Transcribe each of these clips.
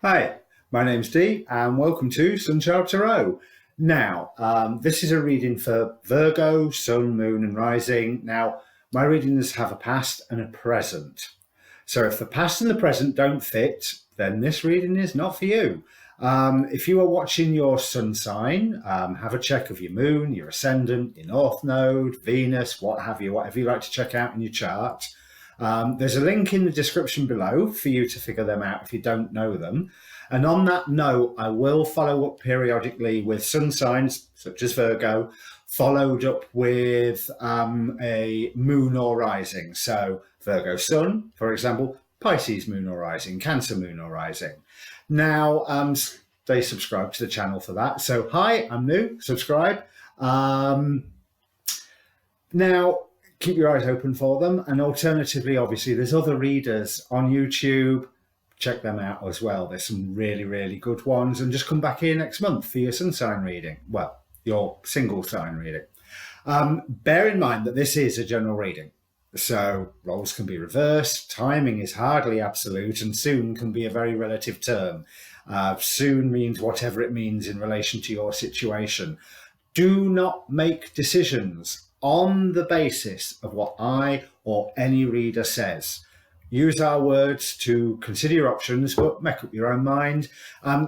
Hi, my name's Dee and welcome to Sunchild Tarot. Now, this is a reading for Virgo, Sun, Moon and Rising. Now, my readings have a past and a present. So if the past and the present don't fit, then this reading is not for you. If you are watching your sun sign, have a check of your moon, your ascendant, your north node, Venus, whatever you like to check out in your chart. There's a link in the description below for you to figure them out if you don't know them. And on that note, I will follow up periodically with sun signs such as Virgo, followed up with a moon or rising. So Virgo sun, for example, Pisces moon or rising, Cancer moon or rising. Now, they subscribe to the channel for that. So hi, I'm new, subscribe. Now, keep your eyes open for them. And alternatively, obviously, there's other readers on YouTube. Check them out as well. There's some really, really good ones. And just come back here next month for your sun sign reading. Well, your single sign reading. Bear in mind that this is a general reading. So roles can be reversed. Timing is hardly absolute, and soon can be a very relative term. Soon means whatever it means in relation to your situation. Do not make decisions on the basis of what I or any reader says. Use our words to consider your options, but make up your own mind.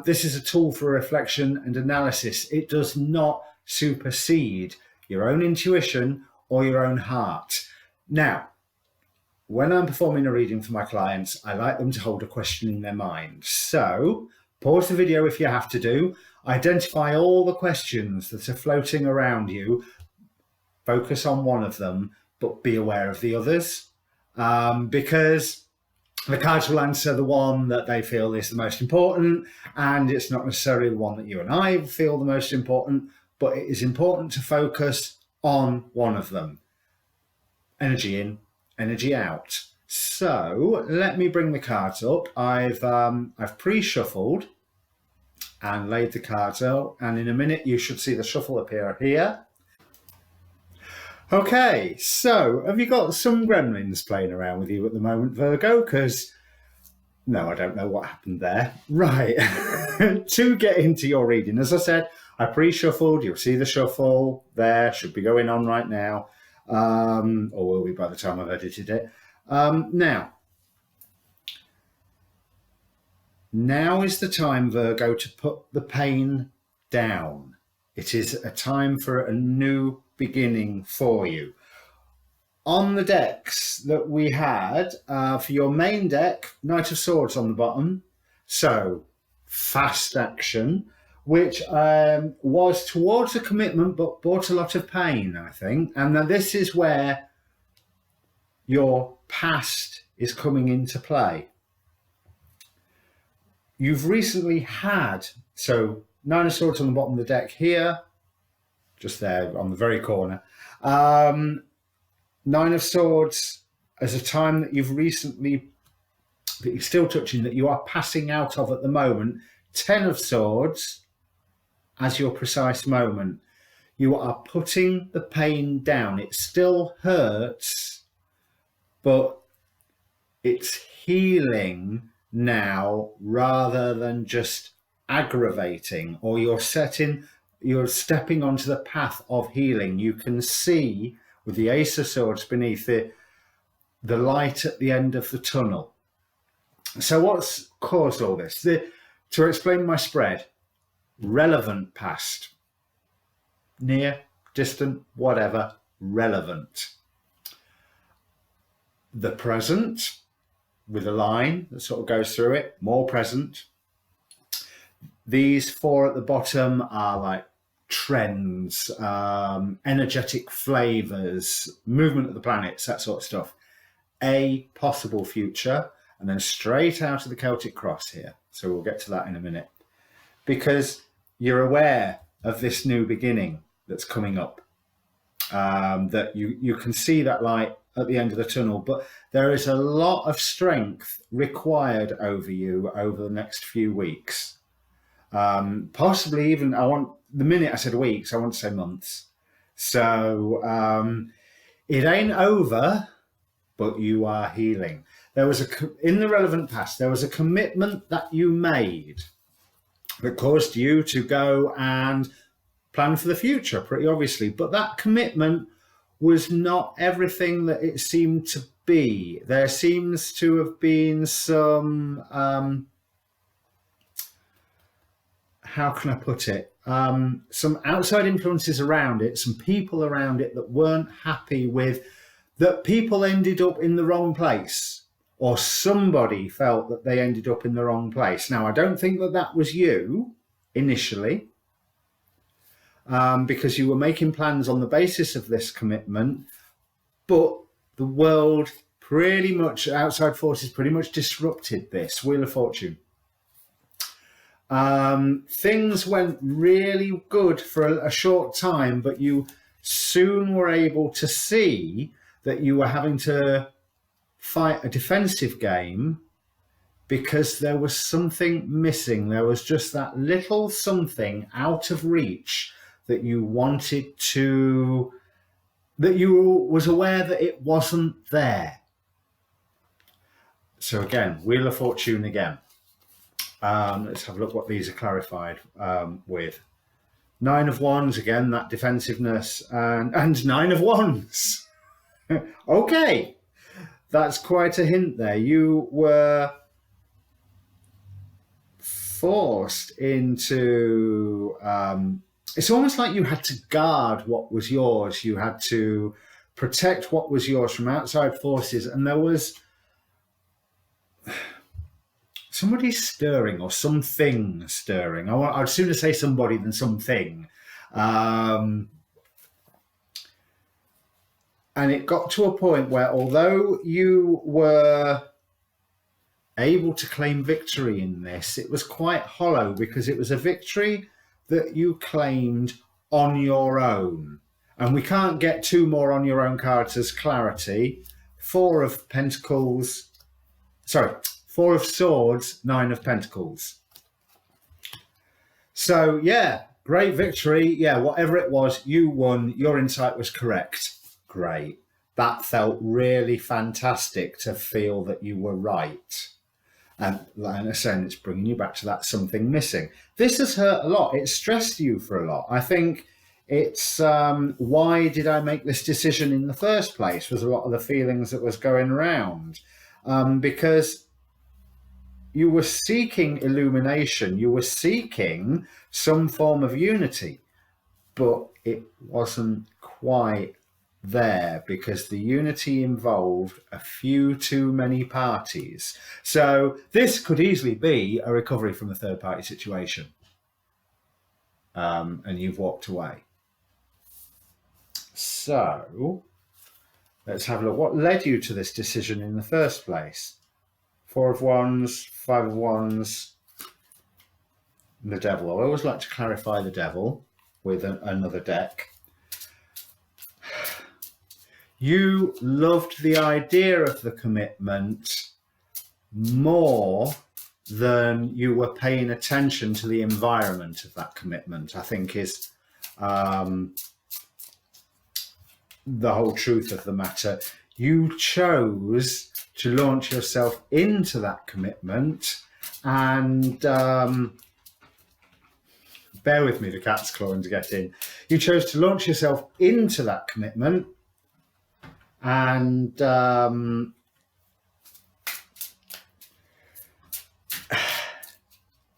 This is a tool for reflection and analysis. It does not supersede your own intuition or your own heart. Now, when I'm performing a reading for my clients, I like them to hold a question in their mind. So pause the video if you have to do. Identify all the questions that are floating around you. Focus on one of them, but be aware of the others, because the cards will answer the one that they feel is the most important, and it's not necessarily the one that you and I feel the most important, but it is important to focus on one of them. Energy in, energy out. So let me bring the cards up. I've pre-shuffled and laid the cards out, and in a minute you should see the shuffle appear here. Okay, so have you got some gremlins playing around with you at the moment, Virgo? Because, no, I don't know what happened there. Right, to get into your reading, as I said, I pre-shuffled. You'll see the shuffle there, should be going on right now, or will be by the time I've edited it. Now is the time, Virgo, to put the pain down. It is a time for a new beginning for you. On the decks that we had, for your main deck, Knight of Swords on the bottom, so fast action, which was towards a commitment but brought a lot of pain, I think. And then this is where your past is coming into play. You've recently had, so Nine of Swords on the bottom of the deck here, just there on the very corner. Nine of Swords as a time that you've recently, that you're still touching, that you are passing out of at the moment. 10 of Swords as your precise moment. You are putting the pain down. It still hurts, but it's healing now rather than just aggravating, or you're stepping onto the path of healing. You can see with the Ace of Swords beneath it, the light at the end of the tunnel. So what's caused all this? To explain my spread, relevant past, near, distant, whatever, relevant. The present, with a line that sort of goes through it, more present. These four at the bottom are like trends, energetic flavors, movement of the planets, that sort of stuff. A possible future, and then straight out of the Celtic cross here. So we'll get to that in a minute. Because you're aware of this new beginning that's coming up, that you can see that light at the end of the tunnel, but there is a lot of strength required over you over the next few weeks. Possibly even, the minute I said weeks, I want to say months. So it ain't over, but you are healing. There was in the relevant past, there was a commitment that you made that caused you to go and plan for the future, pretty obviously. But that commitment was not everything that it seemed to be. There seems to have been some, how can I put it? Some outside influences around it, some people around it that weren't happy with that people ended up in the wrong place, or somebody felt that they ended up in the wrong place. Now, I don't think that that was you initially, because you were making plans on the basis of this commitment, but the world pretty much, outside forces pretty much disrupted this. Wheel of Fortune. Things went really good for a short time, but you soon were able to see that you were having to fight a defensive game because there was something missing. There was just that little something out of reach that you wanted to, that you was aware that it wasn't there. So again, Wheel of Fortune again. Let's have a look what these are clarified with. 9 of Wands, again, that defensiveness, and 9 of Wands. Okay, that's quite a hint there. You were forced into, it's almost like you had to guard what was yours. You had to protect what was yours from outside forces, and there was somebody stirring or something stirring. I'd sooner say somebody than something. And it got to a point where, although you were able to claim victory in this, it was quite hollow because it was a victory that you claimed on your own. And we can't get 2 more on your own cards as clarity. 4 of Pentacles, sorry, 4 of Swords, 9 of Pentacles. So yeah, great victory. Yeah, whatever it was, you won. Your insight was correct. Great. That felt really fantastic to feel that you were right. And like I said, it's bringing you back to that something missing. This has hurt a lot. It stressed you for a lot. I think it's why did I make this decision in the first place was a lot of the feelings that was going around. Because you were seeking illumination. You were seeking some form of unity, but it wasn't quite there because the unity involved a few too many parties. So this could easily be a recovery from a third party situation. And you've walked away. So let's have a look. What led you to this decision in the first place? 4 of Wands, 5 of Wands, the Devil. I always like to clarify the Devil with another deck. You loved the idea of the commitment more than you were paying attention to the environment of that commitment, I think is the whole truth of the matter. You chose to launch yourself into that commitment and bear with me, the cat's clawing to get in. You chose to launch yourself into that commitment and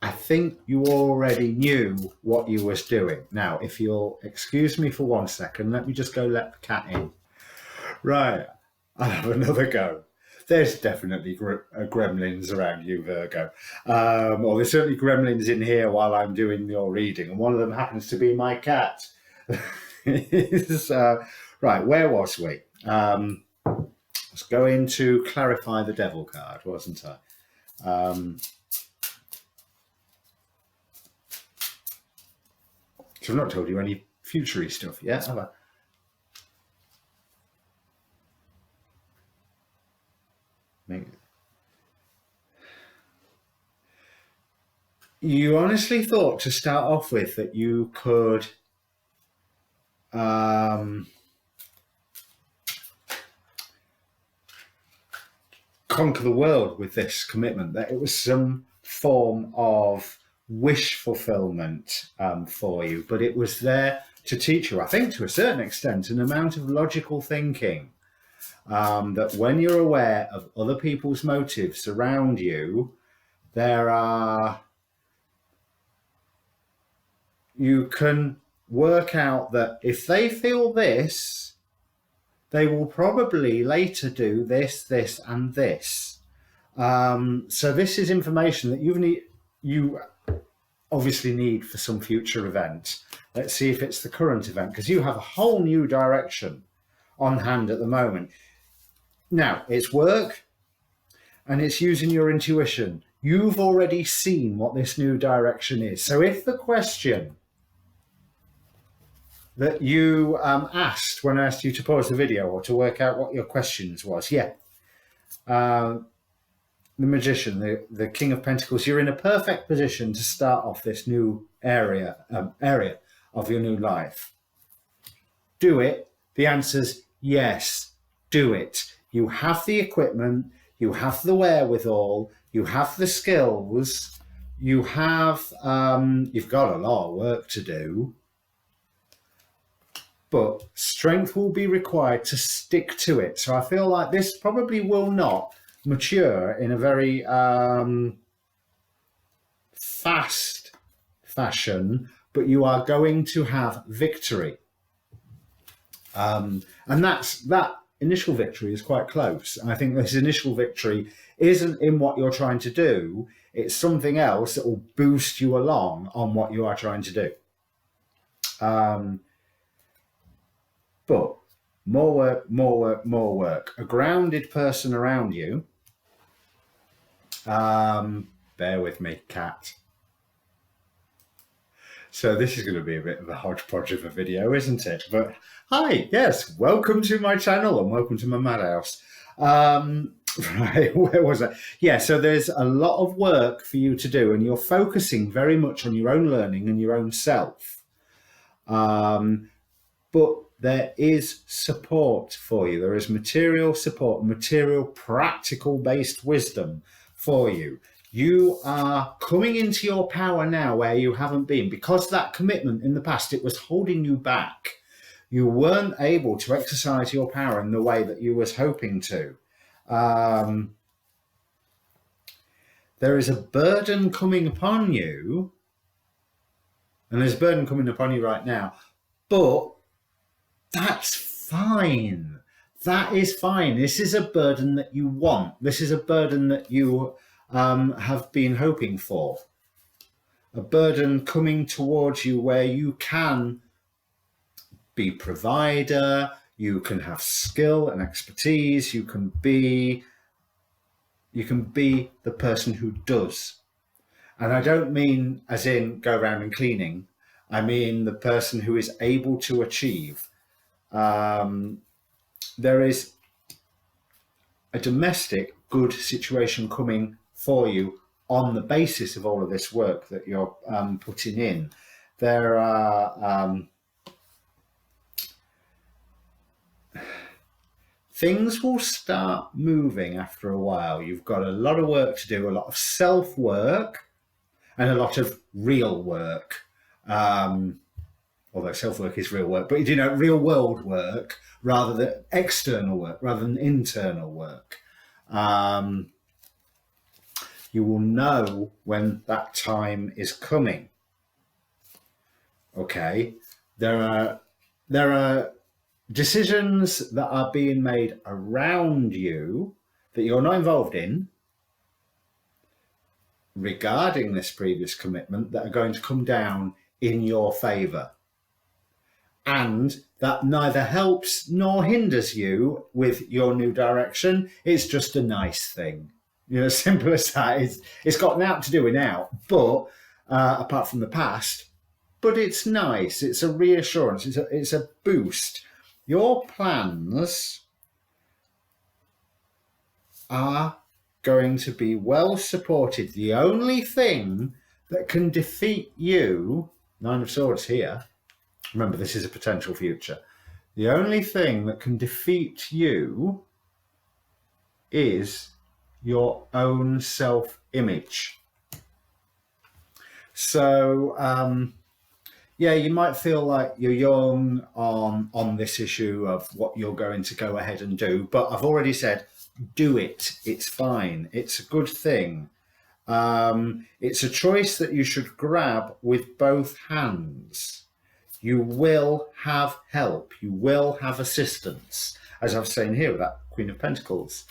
I think you already knew what you was doing. Now, if you'll excuse me for 1 second, let me just go let the cat in. Right, I'll have another go. There's definitely gremlins around you, Virgo. Well, there's certainly gremlins in here while I'm doing your reading, and one of them happens to be my cat. Right, where was we? I was going to clarify the Devil card, wasn't I? So I've not told you any future-y stuff yet, have I? You honestly thought to start off with that you could conquer the world with this commitment, that it was some form of wish fulfillment for you, but it was there to teach you, I think to a certain extent, an amount of logical thinking, that when you're aware of other people's motives around you, you can work out that if they feel this, they will probably later do this, this, and this. So this is information that you obviously need for some future event. Let's see if it's the current event, because you have a whole new direction on hand at the moment. Now, it's work and it's using your intuition. You've already seen what this new direction is. So if the question that you asked when I asked you to pause the video or to work out what your questions was, the Magician, the King of Pentacles, you're in a perfect position to start off this new area of your new life. Do it. The answer's yes, do it. You have the equipment, you have the wherewithal, you have the skills, you've got a lot of work to do, but strength will be required to stick to it. So I feel like this probably will not mature in a very fast fashion, but you are going to have victory. And that initial victory is quite close. And I think this initial victory isn't in what you're trying to do. It's something else that will boost you along on what you are trying to do. But more work, more work, more work. A grounded person around you. Bear with me, cat. So this is going to be a bit of a hodgepodge of a video, isn't it? But hi, yes, welcome to my channel and welcome to my madhouse. Right, where was I? Yeah, so there's a lot of work for you to do and you're focusing very much on your own learning and your own self. But there is support for you. There is material support, material, practical-based wisdom for you. You are coming into your power now where you haven't been, because that commitment in the past, it was holding you back. You weren't able to exercise your power in the way that you was hoping to. There is a burden coming upon you, and there's a burden coming upon you right now, but that's fine. That is fine. This is a burden that you want. This is a burden that you have been hoping for. A burden coming towards you where you can be provider, you can have skill and expertise, you can be the person who does. And I don't mean as in go around and cleaning. I mean the person who is able to achieve. There is a domestic good situation coming for you on the basis of all of this work that you're putting in. There are things will start moving after a while. You've got a lot of work to do, a lot of self-work and a lot of real work. Although self-work is real work, but real world work rather than external work, rather than internal work. You will know when that time is coming. Okay, there are decisions that are being made around you that you're not involved in regarding this previous commitment that are going to come down in your favor. And that neither helps nor hinders you with your new direction. It's just a nice thing. Simple as that. It's got out to do it now, but apart from the past, but it's nice. It's a reassurance. It's a boost. Your plans are going to be well supported. The only thing that can defeat you, Nine of Swords here, remember this is a potential future, the only thing that can defeat you is your own self-image. So, yeah, you might feel like you're young on this issue of what you're going to go ahead and do, but I've already said, do it. It's fine. It's a good thing. It's a choice that you should grab with both hands. You will have help. You will have assistance, as I've seen here with that Queen of Pentacles.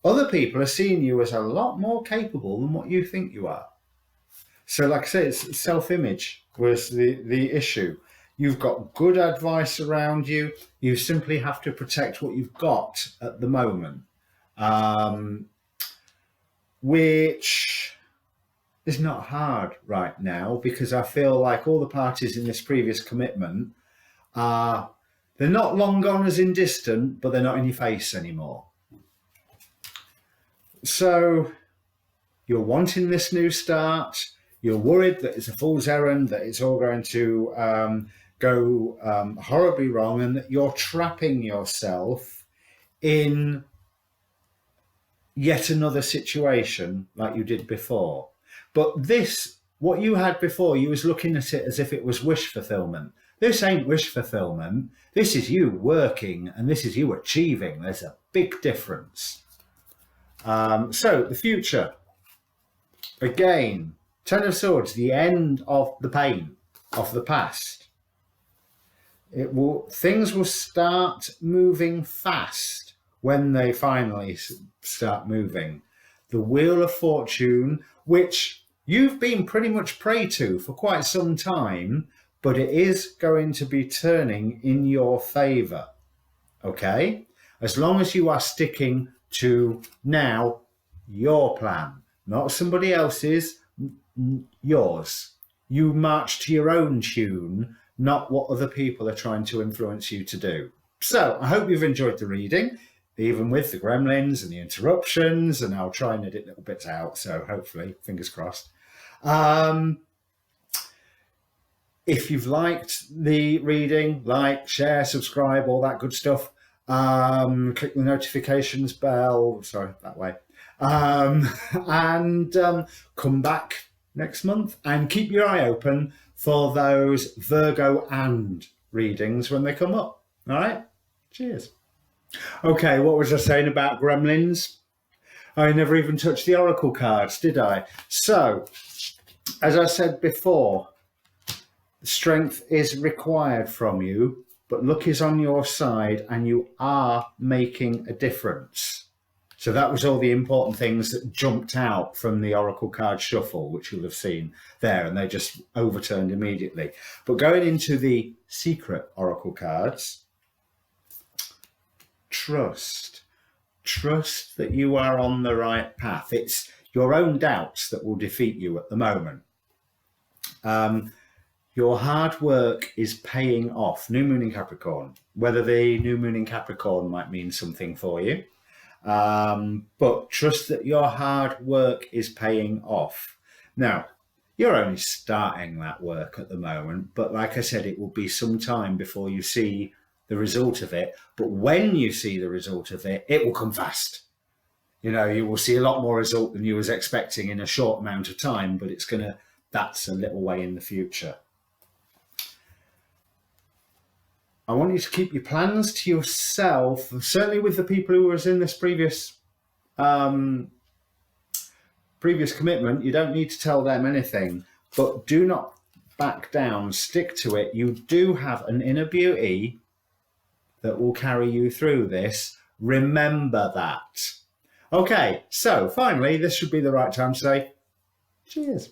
Other people are seeing you as a lot more capable than what you think you are. So like I say, it's self-image was the issue. You've got good advice around you. You simply have to protect what you've got at the moment, which is not hard right now, because I feel like all the parties in this previous commitment are, they're not long gone as in distant, but they're not in your face anymore. So you're wanting this new start. You're worried that it's a fool's errand, that it's all going to go horribly wrong, and that you're trapping yourself in yet another situation like you did before. But this, what you had before, you was looking at it as if it was wish fulfillment. This ain't wish fulfillment. This is you working, and this is you achieving. There's a big difference. So the future, again, Ten of Swords, the end of the pain of the past. Things will start moving fast when they finally start moving. The Wheel of Fortune, which you've been pretty much prey to for quite some time, but it is going to be turning in your favor. Okay? As long as you are sticking to now your plan, not somebody else's, yours. You march to your own tune, not what other people are trying to influence you to do. So I hope you've enjoyed the reading, even with the gremlins and the interruptions, and I'll try and edit little bits out, so hopefully, fingers crossed. If you've liked the reading, like, share, subscribe, all that good stuff. Click the notifications bell, sorry, that way. And come back next month and keep your eye open for those Virgo and readings when they come up. All right, cheers. Okay, what was I saying about gremlins? I never even touched the oracle cards, did I? So, as I said before, strength is required from you, but luck is on your side and you are making a difference. So that was all the important things that jumped out from the Oracle card shuffle, which you'll have seen there, and they just overturned immediately. But going into the secret Oracle cards, trust. Trust that you are on the right path. It's your own doubts that will defeat you at the moment. Your hard work is paying off. New Moon in Capricorn. Whether the New Moon in Capricorn might mean something for you. But trust that your hard work is paying off. Now, you're only starting that work at the moment, but like I said, it will be some time before you see the result of it. But when you see the result of it, it will come fast. You know, you will see a lot more result than you was expecting in a short amount of time, but that's a little way in the future. I want you to keep your plans to yourself, certainly with the people who was in this previous commitment. You don't need to tell them anything, but do not back down, stick to it. You do have an inner beauty that will carry you through this. Remember that. Okay, so finally, this should be the right time to say cheers.